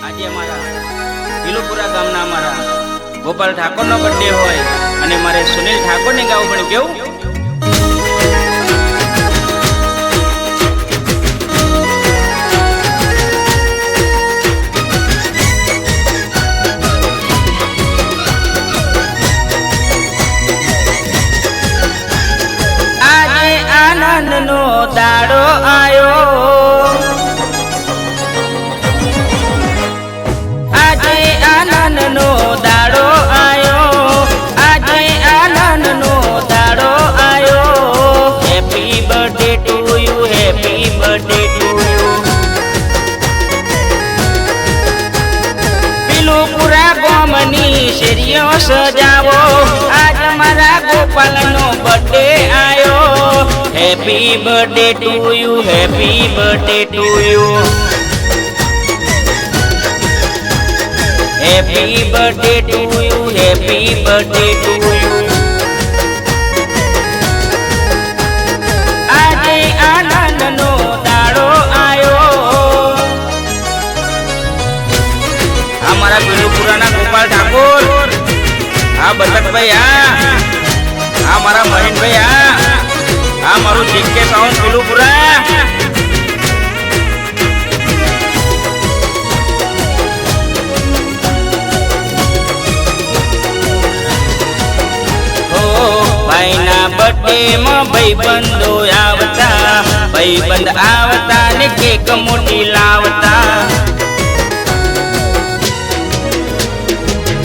આજે અમારા વિલુપુરા ગામના અમારા ગોપાલ ઠાકોરનો બર્થડે હોય અને મારે સુનિલ ઠાકોરને ગાવું પણ કેવું આજે આનંદનો દાડો આયો આનંદનો દાડો આયો આજે આનંદનો દાડો આયો happy birthday to you happy birthday to you Vilupura ગામની શેરીઓ સજાવો આજ મારા ગોપાલનો બર્થડે આયો happy birthday to you happy birthday to you Happy birthday to you, happy birthday to you. આજે આનંદનો દાડો આયો આ મારા વિલુપુરાના ગોપાલ ઠાકોર આ બતકભાઈ આ મારા મહેનભાઈ આ મારું જીકે સાઉન્ડ વિલુપુરા બર્થડે માં ભાઈબંધો આવતા ભાઈબંધ આવતા ને કેક મોટી લાવતા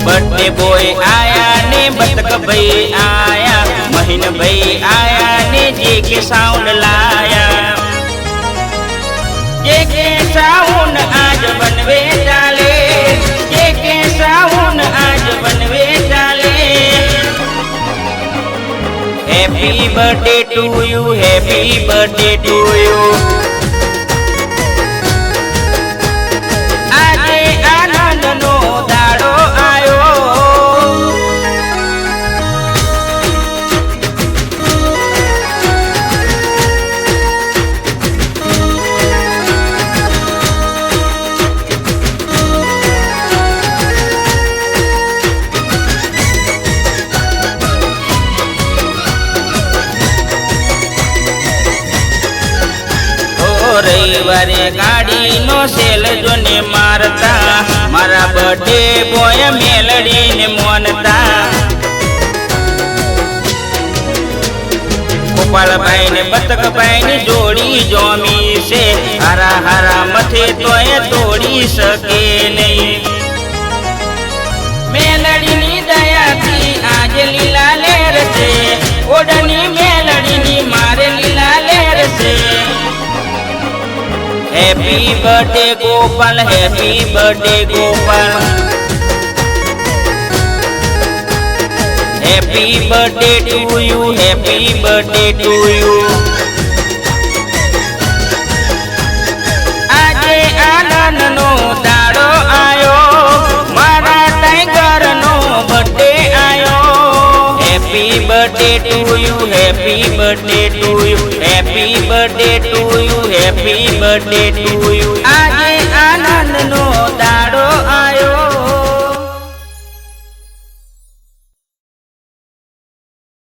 બર્થડે બોય આયા ને બતક ભાઈ આયા મહિન ભાઈ આયા ને જે કે સાઉન્ડ લાયા જે કે સાઉન્ડ આજ બનવે ચાલે જે કે સાઉન્ડ આજ બનવે ચાલે Happy birthday to you, happy birthday to you. આજે આનંદનો દાડો આયો રવિવારે ગાડીનો સેલ જોને મારતા મારા બર્થડે બોય મેલડીને મોનતા ગોપાલભાઈ ને બતકભાઈ ની જોડી જોમી છે હારા હારા મથે તોય તોડી શકે નહીં મેલડીની દયાથી આજે લીલા લેર છે ઓડની મેલડીની મારે લીલા લેર છે Happy birthday Gopal, happy birthday Gopal. Happy birthday to you, happy birthday to you. આજે આનંદનો દાડો આયો મારા ટાઈગરનો બર્થડે આયો Happy birthday to you, happy birthday to you, happy birthday to you, happy birthday to you.